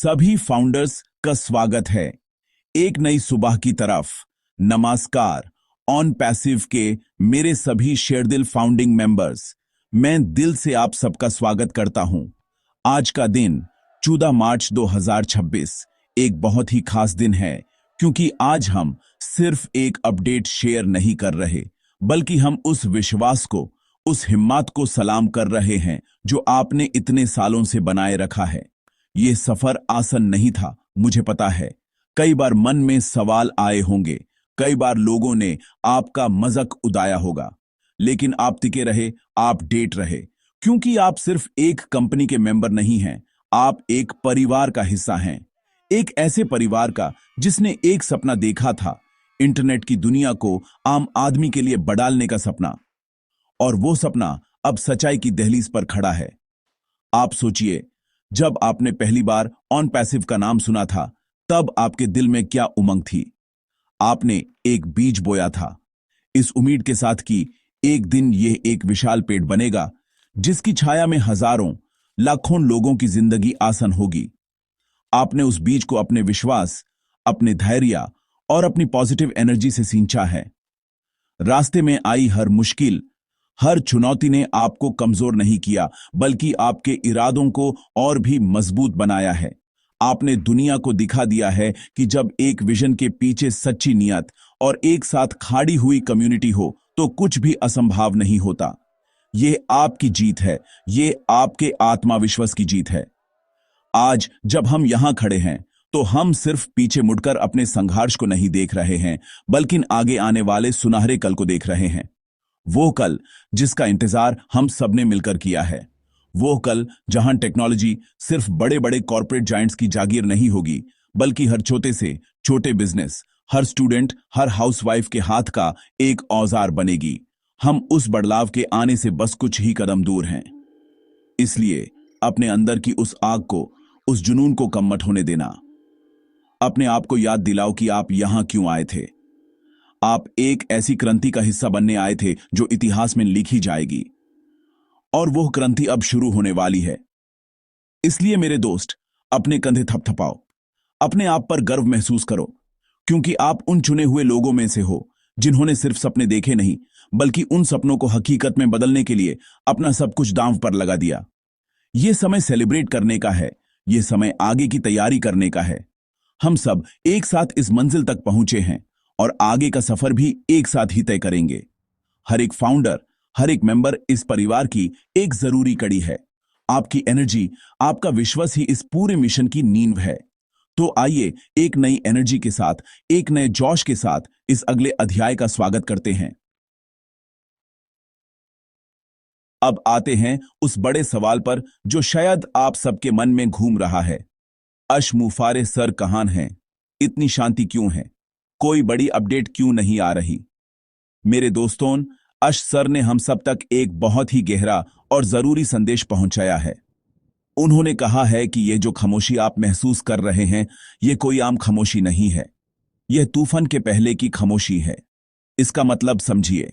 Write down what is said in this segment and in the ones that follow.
सभी फाउंडर्स का स्वागत है एक नई सुबह की तरफ। नमस्कार। ऑन पैसिव के मेरे सभी शेरदिल फाउंडिंग मेंबर्स, मैं दिल से आप सबका स्वागत करता हूं। आज का दिन 14 मार्च 2026 एक बहुत ही खास दिन है, क्योंकि आज हम सिर्फ एक अपडेट शेयर नहीं कर रहे, बल्कि हम उस विश्वास को, उस हिम्मत को सलाम कर रहे हैं जो आपने इतने सालों से बनाए रखा है। ये सफर आसान नहीं था, मुझे पता है। कई बार मन में सवाल आए होंगे, कई बार लोगों ने आपका मजाक उड़ाया होगा, लेकिन आप टिके रहे, आप डेट रहे, क्योंकि आप सिर्फ एक कंपनी के मेंबर नहीं हैं, आप एक परिवार का हिस्सा हैं। एक ऐसे परिवार का जिसने एक सपना देखा था, इंटरनेट की दुनिया को आम आदमी के लिए बढ़ाने का सपना। और वो सपना अब सच्चाई की दहलीज पर खड़ा है। आप सोचिए, जब आपने पहली बार ऑन पैसिव का नाम सुना था, तब आपके दिल में क्या उमंग थी? आपने एक बीज बोया था, इस उम्मीद के साथ कि एक दिन यह एक विशाल पेड़ बनेगा, जिसकी छाया में हजारों, लाखों लोगों की जिंदगी आसान होगी। आपने उस बीज को अपने विश्वास, अपने धैर्य और अपनी पॉजिटिव एनर्जी से सींचा है। रास्ते में आई हर मुश्किल, हर चुनौती ने आपको कमजोर नहीं किया, बल्कि आपके इरादों को और भी मजबूत बनाया है। आपने दुनिया को दिखा दिया है कि जब एक विजन के पीछे सच्ची नियत और एक साथ खड़ी हुई कम्युनिटी हो, तो कुछ भी असंभव नहीं होता। ये आपकी जीत है, ये आपके आत्मविश्वास की जीत है। आज जब हम यहां खड़े हैं, तो हम सिर्फ पीछे मुड़कर अपने संघर्ष को नहीं देख रहे हैं, बल्कि आगे आने वाले सुनहरे कल को देख रहे हैं। वो कल जिसका इंतजार हम सबने मिलकर किया है। वो कल जहां टेक्नोलॉजी सिर्फ बड़े बड़े कॉर्पोरेट जायंट्स की जागीर नहीं होगी, बल्कि हर छोटे से छोटे बिजनेस, हर स्टूडेंट, हर हाउसवाइफ के हाथ का एक औजार बनेगी। हम उस बदलाव के आने से बस कुछ ही कदम दूर हैं। इसलिए अपने अंदर की उस आग को, उस जुनून को कम मत होने देना। अपने आप को याद दिलाओ कि आप यहां क्यों आए थे। आप एक ऐसी क्रांति का हिस्सा बनने आए थे जो इतिहास में लिखी जाएगी, और वो क्रांति अब शुरू होने वाली है। इसलिए मेरे दोस्त, अपने कंधे थपथपाओ, अपने आप पर गर्व महसूस करो, क्योंकि आप उन चुने हुए लोगों में से हो जिन्होंने सिर्फ सपने देखे नहीं, बल्कि उन सपनों को हकीकत में बदलने के लिए अपना सब कुछ दांव पर लगा दिया। यह समय सेलिब्रेट करने का है, यह समय आगे की तैयारी करने का है। हम सब एक साथ इस मंजिल तक पहुंचे हैं, और आगे का सफर भी एक साथ ही तय करेंगे। हर एक फाउंडर, हर एक मेंबर इस परिवार की एक जरूरी कड़ी है। आपकी एनर्जी, आपका विश्वास ही इस पूरे मिशन की नींव है। तो आइए एक नई एनर्जी के साथ, एक नए जोश के साथ इस अगले अध्याय का स्वागत करते हैं। अब आते हैं उस बड़े सवाल पर जो शायद आप सबके मन में घूम रहा है। अश मुफारे सर कहां हैं? इतनी शांति क्यों है? कोई बड़ी अपडेट क्यों नहीं आ रही? मेरे दोस्तों, अश सर ने हम सब तक एक बहुत ही गहरा और जरूरी संदेश पहुंचाया है। उन्होंने कहा है कि यह जो खामोशी आप महसूस कर रहे हैं, यह कोई आम खामोशी नहीं है। यह तूफान के पहले की खामोशी है। इसका मतलब समझिए,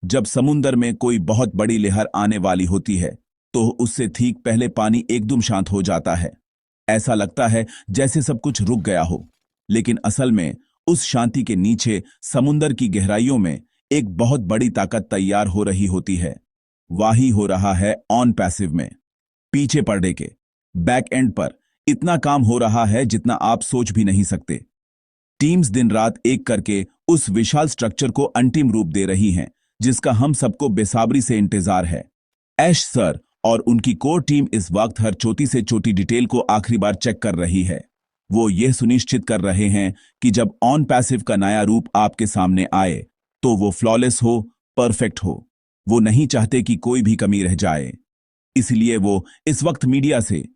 जब समुद्र में कोई बहुत बड़ी लहर आने वाली होती है, तो उससे ठीक पहले पानी एकदम शांत हो जाता है। ऐसा लगता है जैसे सब कुछ रुक गया हो, लेकिन असल में उस शांति के नीचे समुद्र की गहराइयों में एक बहुत बड़ी ताकत तैयार हो रही होती है। वही हो रहा है ऑन पैसिव में। पीछे पर्दे के बैक एंड पर इतना काम हो रहा है जितना आप सोच भी नहीं सकते। टीम्स दिन रात एक करके उस विशाल स्ट्रक्चर को अंतिम रूप दे रही हैं, जिसका हम सबको बेसब्री से इंतजार है। ऐश सर और उनकी कोर टीम इस वक्त हर छोटी से छोटी डिटेल को आखिरी बार चेक कर रही है। वो ये सुनिश्चित कर रहे हैं कि जब ऑन पैसिव का नया रूप आपके सामने आए, तो वो फ्लॉलेस हो, परफेक्ट हो। वो नहीं चाहते कि कोई भी कमी रह जाए। इसलिए वो इस वक्त मीडिया से,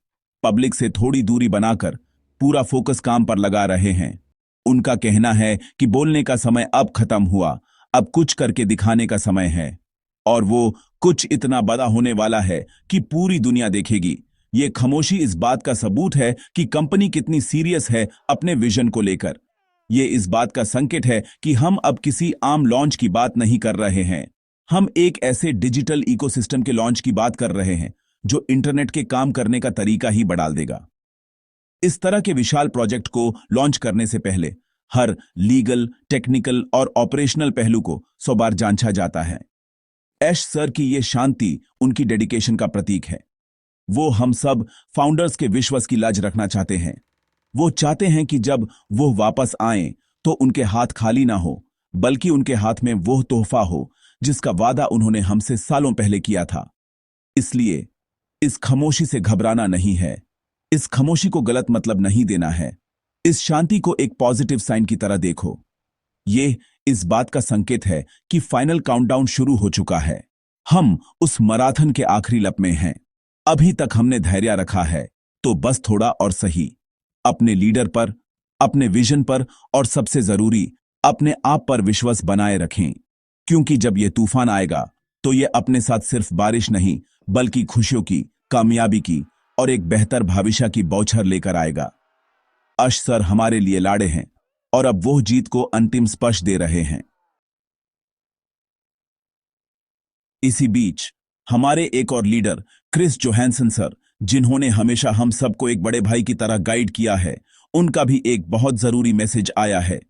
पब्लिक से थोड़ी दूरी बनाकर पूरा फोकस काम पर लगा रहे हैं। उनका कहना है कि बोलने का समय अब खत्म हुआ, अब कुछ करके दिखाने का समय है। और वो कुछ इतना बड़ा होने वाला है कि पूरी दुनिया देखेगी। ये खामोशी इस बात का सबूत है कि कंपनी कितनी सीरियस है अपने विजन को लेकर। ये इस बात का संकेत है कि हम अब किसी आम लॉन्च की बात नहीं कर रहे हैं। हम एक ऐसे डिजिटल इकोसिस्टम के लॉन्च की बात कर रहे हैं जो इंटरनेट के काम करने का तरीका ही बदल देगा। इस तरह के विशाल प्रोजेक्ट को लॉन्च करने से पहले हर लीगल, टेक्निकल और ऑपरेशनल पहलू को 100 बार जांचा जाता है। ऐश सर की ये शांति उनकी डेडिकेशन का प्रतीक है। वो हम सब फाउंडर्स के विश्वास की लाज रखना चाहते हैं। वो चाहते हैं कि जब वो वापस आएं तो उनके हाथ खाली ना हो, बल्कि उनके हाथ में वो तोहफा हो जिसका वादा उन्होंने हमसे सालों पहले किया था। इसलिए इस खामोशी से घबराना नहीं है, इस खामोशी को गलत मतलब नहीं देना है। इस शांति को एक पॉजिटिव साइन की तरह देखो। ये इस बात का संकेत है कि फाइनल काउंटडाउन शुरू हो चुका है। हम उस मैराथन के आखिरी लप में हैं। अभी तक हमने धैर्य रखा है, तो बस थोड़ा और सही। अपने लीडर पर, अपने विजन पर और सबसे जरूरी अपने आप पर विश्वास बनाए रखें, क्योंकि जब ये तूफान आएगा तो ये अपने साथ सिर्फ बारिश नहीं, बल्कि खुशियों की, कामयाबी की और एक बेहतर भविष्य की बौछार लेकर आएगा। अश सर हमारे लिए लाड़े हैं और अब वो जीत को अंतिम स्पर्श दे रहे हैं। इसी बीच हमारे एक और लीडर क्रिस जोहानसन सर, जिन्होंने हमेशा हम सबको एक बड़े भाई की तरह गाइड किया है, उनका भी एक बहुत जरूरी मैसेज आया है।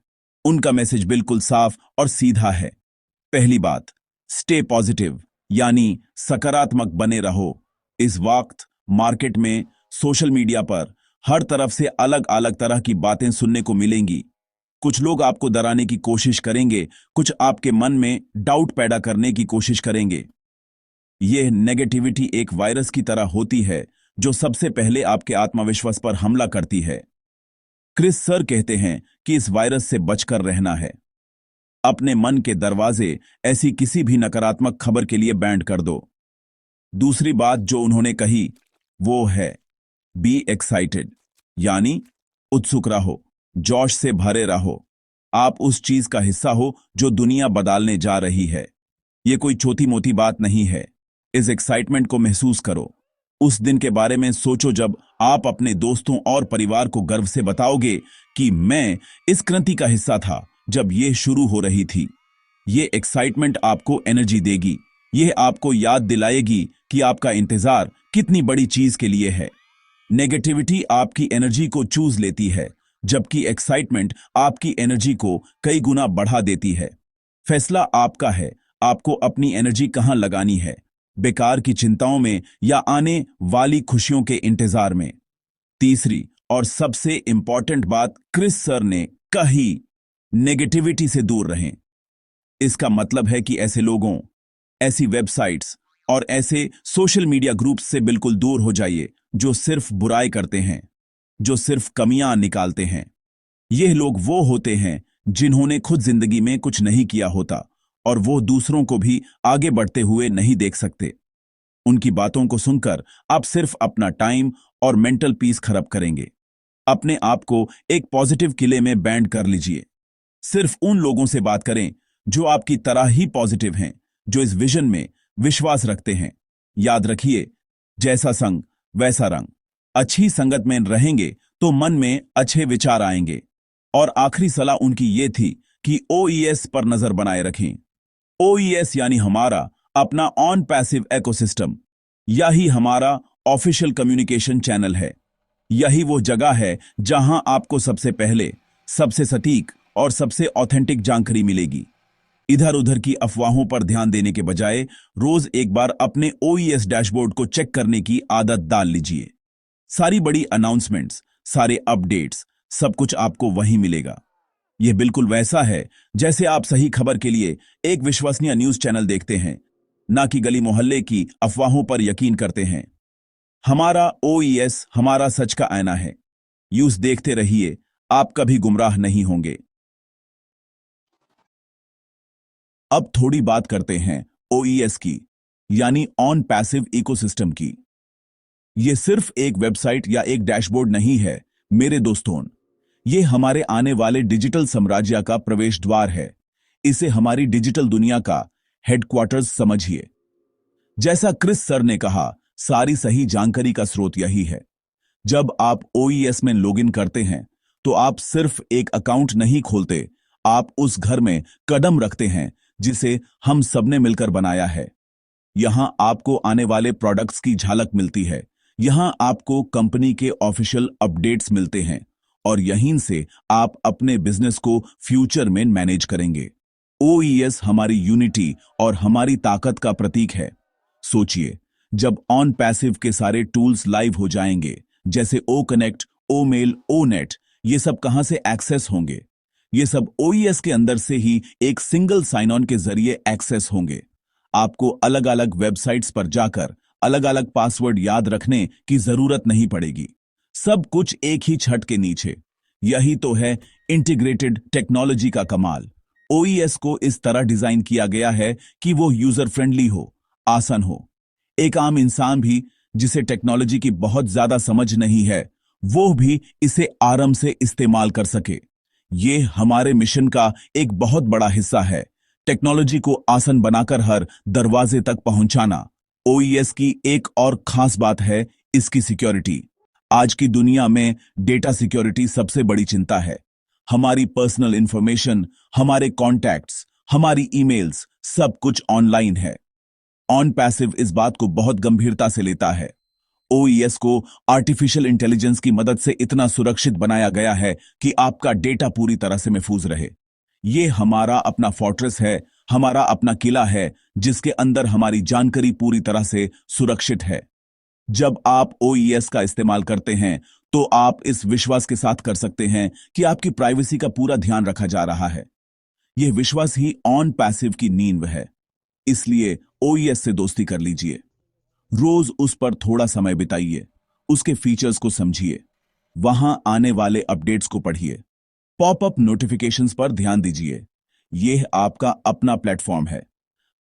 उनका मैसेज बिल्कुल साफ और सीधा है। पहली बात, स्टे पॉजिटिव, यानी सकारात्मक बने रहो। इस वक्त मार्केट में, सोशल मीडिया पर हर तरफ से अलग अलग तरह की बातें सुनने को मिलेंगी। कुछ लोग आपको डराने की कोशिश करेंगे, कुछ आपके मन में डाउट पैदा करने की कोशिश करेंगे। यह नेगेटिविटी एक वायरस की तरह होती है जो सबसे पहले आपके आत्मविश्वास पर हमला करती है। क्रिस सर कहते हैं कि इस वायरस से बचकर रहना है। अपने मन के दरवाजे ऐसी किसी भी नकारात्मक खबर के लिए बैंड कर दो। दूसरी बात जो उन्होंने कही वो है बी एक्साइटेड, यानी उत्सुक रहो, जोश से भरे रहो। आप उस चीज का हिस्सा हो जो दुनिया बदलने जा रही है। यह कोई छोटी मोटी बात नहीं है। इस एक्साइटमेंट को महसूस करो। उस दिन के बारे में सोचो जब आप अपने दोस्तों और परिवार को गर्व से बताओगे कि मैं इस क्रांति का हिस्सा था जब यह शुरू हो रही थी। यह एक्साइटमेंट आपको एनर्जी देगी। यह आपको याद दिलाएगी कि आपका इंतजार कितनी बड़ी चीज के लिए है। नेगेटिविटी आपकी एनर्जी को चूज लेती है, जबकि एक्साइटमेंट आपकी एनर्जी को कई गुना बढ़ा देती है। फैसला आपका है, आपको अपनी एनर्जी कहां लगानी है, बेकार की चिंताओं में या आने वाली खुशियों के इंतजार में। तीसरी और सबसे इंपॉर्टेंट बात क्रिस सर ने कही, नेगेटिविटी से दूर रहें। इसका मतलब है कि ऐसे लोगों, ऐसी वेबसाइट्स और ऐसे सोशल मीडिया ग्रुप्स से बिल्कुल दूर हो जाइए जो सिर्फ बुराई करते हैं, जो सिर्फ कमियां निकालते हैं। यह लोग वो होते हैं जिन्होंने खुद जिंदगी में कुछ नहीं किया होता और वो दूसरों को भी आगे बढ़ते हुए नहीं देख सकते। उनकी बातों को सुनकर आप सिर्फ अपना टाइम और मेंटल पीस खराब करेंगे। अपने आप को एक पॉजिटिव किले में बैंड कर लीजिए। सिर्फ उन लोगों से बात करें जो आपकी तरह ही पॉजिटिव हैं, जो इस विजन में विश्वास रखते हैं। याद रखिए, जैसा संग वैसा रंग। अच्छी संगत में रहेंगे तो मन में अच्छे विचार आएंगे। और आखिरी सलाह उनकी ये थी कि ओईएस पर नजर बनाए रखें। ओईएस यानी हमारा अपना ऑन पैसिव इकोसिस्टम। यही हमारा ऑफिशियल कम्युनिकेशन चैनल है। यही वो जगह है जहां आपको सबसे पहले, सबसे सटीक और सबसे ऑथेंटिक जानकारी मिलेगी। इधर उधर की अफवाहों पर ध्यान देने के बजाय रोज एक बार अपने ओईएस डैशबोर्ड को चेक करने की आदत डाल लीजिए। सारी बड़ी अनाउंसमेंट्स, सारे अपडेट्स, सब कुछ आपको वहीं मिलेगा। यह बिल्कुल वैसा है जैसे आप सही खबर के लिए एक विश्वसनीय न्यूज चैनल देखते हैं, ना कि गली मोहल्ले की अफवाहों पर यकीन करते हैं। हमारा ओईएस हमारा सच का आईना है। न्यूज देखते रहिए, आप कभी गुमराह नहीं होंगे। अब थोड़ी बात करते हैं ओईएस की, यानी ऑन पैसिव इकोसिस्टम की। यह सिर्फ एक वेबसाइट या एक डैशबोर्ड नहीं है मेरे दोस्तों। यह हमारे आने वाले डिजिटल साम्राज्य का प्रवेश द्वार है। इसे हमारी डिजिटल दुनिया का हेडक्वार्टर्स समझिए। जैसा क्रिस सर ने कहा, सारी सही जानकारी का स्रोत यही है। जब आप ओईएस में लॉगिन करते हैं तो आप सिर्फ एक अकाउंट नहीं खोलते, आप उस घर में कदम रखते हैं जिसे हम सबने मिलकर बनाया है। यहां आपको आने वाले प्रोडक्ट्स की झलक मिलती है, यहां आपको कंपनी के ऑफिशियल अपडेट्स मिलते हैं और यहीं से आप अपने बिजनेस को फ्यूचर में मैनेज करेंगे। ओईएस हमारी यूनिटी और हमारी ताकत का प्रतीक है। सोचिए, जब ऑन पैसिव के सारे टूल्स लाइव हो जाएंगे, जैसे ओ कनेक्ट, ओ मेल, ओ नेट, ये सब कहां से एक्सेस होंगे? ये सब ओईएस के अंदर से ही एक सिंगल साइन ऑन के जरिए एक्सेस होंगे। आपको अलग अलग वेबसाइट्स पर जाकर अलग अलग पासवर्ड याद रखने की जरूरत नहीं पड़ेगी। सब कुछ एक ही छत के नीचे। यही तो है इंटीग्रेटेड टेक्नोलॉजी का कमाल। ओईएस को इस तरह डिजाइन किया गया है कि वो यूजर फ्रेंडली हो, आसान हो। एक आम इंसान भी जिसे टेक्नोलॉजी की बहुत ज्यादा समझ नहीं है, वो भी इसे आराम से इस्तेमाल कर सके। ये हमारे मिशन का एक बहुत बड़ा हिस्सा है, टेक्नोलॉजी को आसान बनाकर हर दरवाजे तक पहुंचाना। ओईएस की एक और खास बात है इसकी सिक्योरिटी। आज की दुनिया में डेटा सिक्योरिटी सबसे बड़ी चिंता है। हमारी पर्सनल इंफॉर्मेशन, हमारे कॉन्टैक्ट्स, हमारी ईमेल्स, सब कुछ ऑनलाइन है। ऑन पैसिव इस बात को बहुत गंभीरता से लेता है। ओईएस को आर्टिफिशियल इंटेलिजेंस की मदद से इतना सुरक्षित बनाया गया है कि आपका डेटा पूरी तरह से महफूज रहे। ये हमारा अपना फोर्ट्रेस है, हमारा अपना किला है, जिसके अंदर हमारी जानकारी पूरी तरह से सुरक्षित है। जब आप ओईएस का इस्तेमाल करते हैं तो आप इस विश्वास के साथ कर सकते हैं कि आपकी प्राइवेसी का पूरा ध्यान रखा जा रहा है। यह विश्वास ही ऑन पैसिव की नींव है। इसलिए ओईएस से दोस्ती कर लीजिए। रोज उस पर थोड़ा समय बिताइए, उसके फीचर्स को समझिए, वहां आने वाले अपडेट्स को पढ़िए, पॉपअप नोटिफिकेशंस पर ध्यान दीजिए। यह आपका अपना प्लेटफॉर्म है।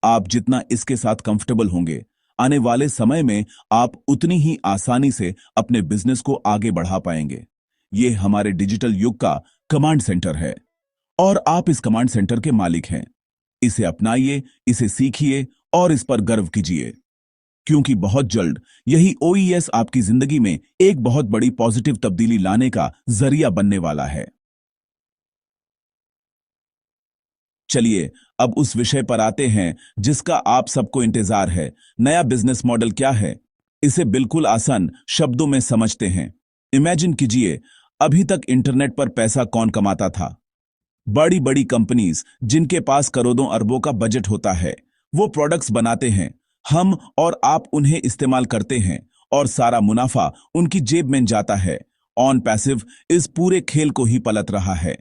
आप जितना इसके साथ कंफर्टेबल होंगे, आने वाले समय में आप उतनी ही आसानी से अपने बिजनेस को आगे बढ़ा पाएंगे। यह हमारे डिजिटल युग का कमांड सेंटर है और आप इस कमांड सेंटर के मालिक हैं। इसे अपनाइए, इसे सीखिए और इस पर गर्व कीजिए, क्योंकि बहुत जल्द यही ओईएस आपकी जिंदगी में एक बहुत बड़ी पॉजिटिव तब्दीली लाने का जरिया बनने वाला है। चलिए अब उस विषय पर आते हैं जिसका आप सबको इंतजार है। नया बिजनेस मॉडल क्या है? इसे बिल्कुल आसान शब्दों में समझते हैं। इमेजिन कीजिए, अभी तक इंटरनेट पर पैसा कौन कमाता था? बड़ी बड़ी कंपनीज जिनके पास करोड़ों अरबों का बजट होता है, वो प्रोडक्ट्स बनाते हैं, हम और आप उन्हें इस्तेमाल करते हैं और सारा मुनाफा उनकी जेब में जाता है। ऑन पैसिव इस पूरे खेल को ही पलट रहा है।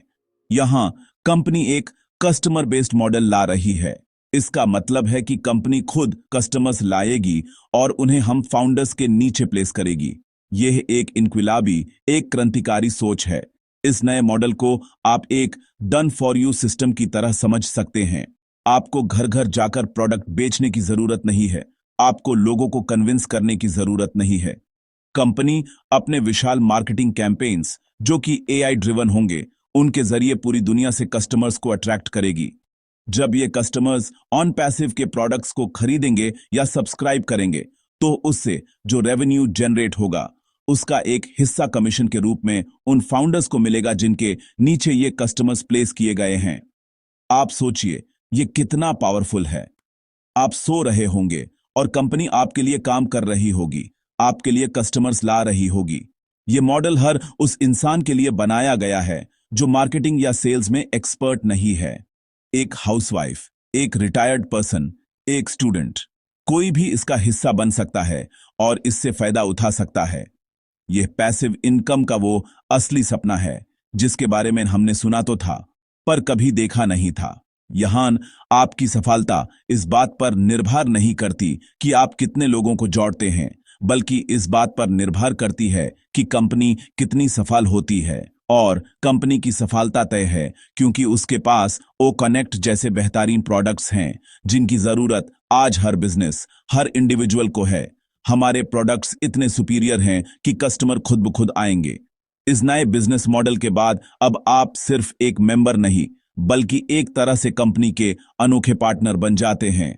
यहां कंपनी एक कस्टमर बेस्ड मॉडल ला रही है। इसका मतलब है कि कंपनी खुद कस्टमर्स लाएगी और उन्हें हम फाउंडर्स के नीचे प्लेस करेगी। यह एक इनक्विलाबी, एक क्रांतिकारी सोच है। इस नए मॉडल को आप एक डन फॉर यू सिस्टम की तरह समझ सकते हैं। आपको घर घर जाकर प्रोडक्ट बेचने की जरूरत नहीं है, आपको लोगों को कन्विंस करने की जरूरत नहीं है। कंपनी अपने विशाल मार्केटिंग कैंपेन्स, जो कि एआई ड्रिवन होंगे, उनके जरिए पूरी दुनिया से कस्टमर्स को अट्रैक्ट करेगी। जब ये कस्टमर्स ऑन पैसिव के प्रोडक्ट्स को खरीदेंगे या सब्सक्राइब करेंगे, तो उससे जो रेवेन्यू जनरेट होगा, उसका एक हिस्सा कमीशन के रूप में उन फाउंडर्स को मिलेगा जिनके नीचे ये कस्टमर्स प्लेस किए गए हैं। आप सोचिए, ये कितना पावरफुल है। आप सो रहे होंगे और कंपनी आपके लिए काम कर रही होगी, आपके लिए कस्टमर्स ला रही होगी। ये मॉडल हर उस इंसान के लिए बनाया गया है जो मार्केटिंग या सेल्स में एक्सपर्ट नहीं है। एक हाउसवाइफ, एक रिटायर्ड पर्सन, एक स्टूडेंट, कोई भी इसका हिस्सा बन सकता है और इससे फायदा उठा सकता है। यह पैसिव इनकम का वो असली सपना है जिसके बारे में हमने सुना तो था, पर कभी देखा नहीं था। यहां आपकी सफलता इस बात पर निर्भर नहीं करती कि आप कितने लोगों को जोड़ते हैं, बल्कि इस बात पर निर्भर करती है कि कंपनी कितनी सफल होती है। और कंपनी की सफलता तय है क्योंकि उसके पास ओ कनेक्ट जैसे बेहतरीन प्रोडक्ट्स हैं जिनकी जरूरत आज हर बिजनेस, हर इंडिविजुअल को है। हमारे प्रोडक्ट्स इतने सुपीरियर हैं कि कस्टमर खुद ब खुद आएंगे। इस नए बिजनेस मॉडल के बाद अब आप सिर्फ एक मेंबर नहीं, बल्कि एक तरह से कंपनी के अनोखे पार्टनर बन जाते हैं।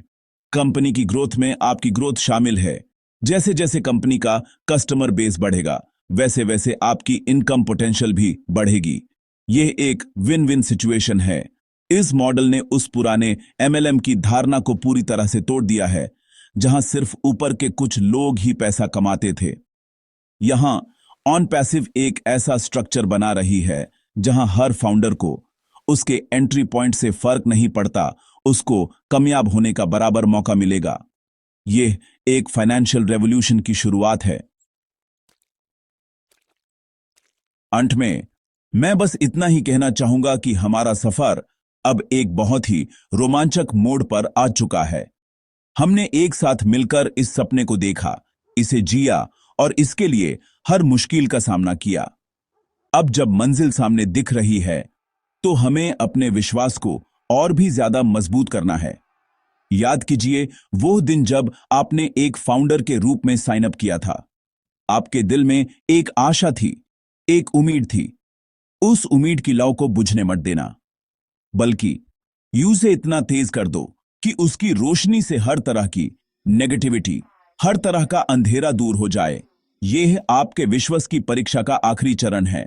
कंपनी की ग्रोथ में आपकी ग्रोथ शामिल है। जैसे जैसे कंपनी का कस्टमर बेस बढ़ेगा, वैसे वैसे आपकी इनकम पोटेंशियल भी बढ़ेगी। यह एक विन विन सिचुएशन है। इस मॉडल ने उस पुराने एमएलएम की धारणा को पूरी तरह से तोड़ दिया है, जहां सिर्फ ऊपर के कुछ लोग ही पैसा कमाते थे। यहां ऑन पैसिव एक ऐसा स्ट्रक्चर बना रही है जहां हर फाउंडर को उसके एंट्री पॉइंट से फर्क नहीं पड़ता, उसको कामयाब होने का बराबर मौका मिलेगा। यह एक फाइनेंशियल रेवोल्यूशन की शुरुआत है। अंत में मैं बस इतना ही कहना चाहूंगा कि हमारा सफर अब एक बहुत ही रोमांचक मोड़ पर आ चुका है। हमने एक साथ मिलकर इस सपने को देखा, इसे जिया और इसके लिए हर मुश्किल का सामना किया। अब जब मंजिल सामने दिख रही है तो हमें अपने विश्वास को और भी ज्यादा मजबूत करना है। याद कीजिए वो दिन जब आपने एक फाउंडर के रूप में साइन अप किया था। आपके दिल में एक आशा थी, एक उम्मीद थी। उस उम्मीद की लौ को बुझने मत देना, बल्कि यूं से इतना तेज कर दो कि उसकी रोशनी से हर तरह की नेगेटिविटी, हर तरह का अंधेरा दूर हो जाए। यह आपके विश्वास की परीक्षा का आखिरी चरण है।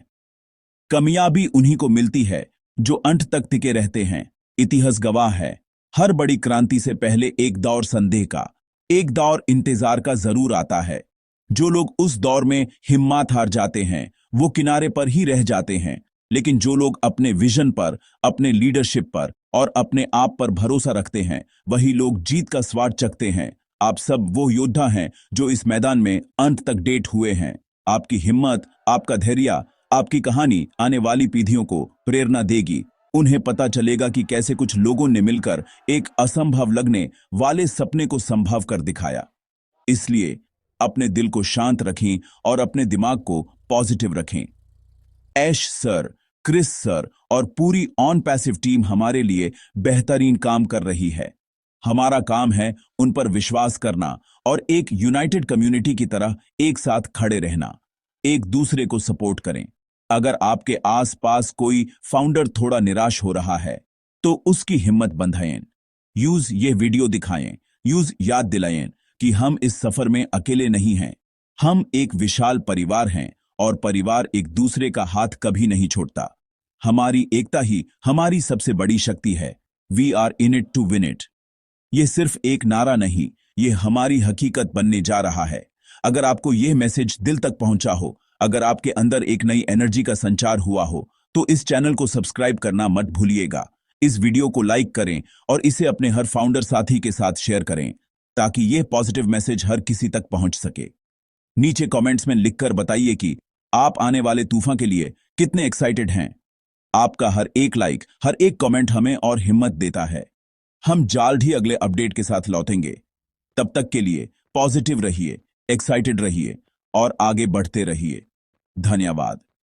कामयाबी उन्हीं को मिलती है जो अंत तक टिके रहते हैं। इतिहास गवाह है, हर बड़ी क्रांति से पहले एक दौर संदेह का, एक दौर इंतजार का जरूर आता है। जो लोग उस दौर में हिम्मत हार जाते हैं वो किनारे पर ही रह जाते हैं, लेकिन जो लोग अपने विजन पर, अपने लीडरशिप पर और अपने आप पर भरोसा रखते हैं वही लोग जीत का स्वाद चखते हैं। आप सब वो योद्धा हैं जो इस मैदान में अंत तक डेट हुए हैं। आपकी हिम्मत, आपका धैर्य, आपकी कहानी आने वाली पीढ़ियों को प्रेरणा देगी। उन्हें पता चलेगा कि कैसे कुछ लोगों ने मिलकर एक असंभव लगने वाले सपने को संभव कर दिखाया। इसलिए अपने दिल को शांत रखें और अपने दिमाग को पॉजिटिव रखें। ऐश सर, क्रिस सर और पूरी ऑन पैसिव टीम हमारे लिए बेहतरीन काम कर रही है। हमारा काम है उन पर विश्वास करना और एक यूनाइटेड कम्युनिटी की तरह एक साथ खड़े रहना। एक दूसरे को सपोर्ट करें। अगर आपके आसपास कोई फाउंडर थोड़ा निराश हो रहा है तो उसकी हिम्मत बंधाएं। यूज ये वीडियो दिखाएं, यूज याद दिलाएं कि हम इस सफर में अकेले नहीं हैं। हम एक विशाल परिवार हैं और परिवार एक दूसरे का हाथ कभी नहीं छोड़ता। हमारी एकता ही हमारी सबसे बड़ी शक्ति है। We are in it to win it. ये सिर्फ एक नारा नहीं, ये हमारी हकीकत बनने जा रहा है। अगर आपको यह मैसेज दिल तक पहुंचा हो, अगर आपके अंदर एक नई एनर्जी का संचार हुआ हो, तो इस चैनल को सब्सक्राइब करना मत भूलिएगा। इस वीडियो को लाइक करें और इसे अपने हर फाउंडर साथी के साथ शेयर करें ताकि यह पॉजिटिव मैसेज हर किसी तक पहुंच सके। नीचे कमेंट्स में लिखकर बताइए कि आप आने वाले तूफान के लिए कितने एक्साइटेड हैं। आपका हर एक लाइक, हर एक कमेंट हमें और हिम्मत देता है। हम जल्द ही अगले अपडेट के साथ लौटेंगे। तब तक के लिए पॉजिटिव रहिए, एक्साइटेड रहिए और आगे बढ़ते रहिए। धन्यवाद।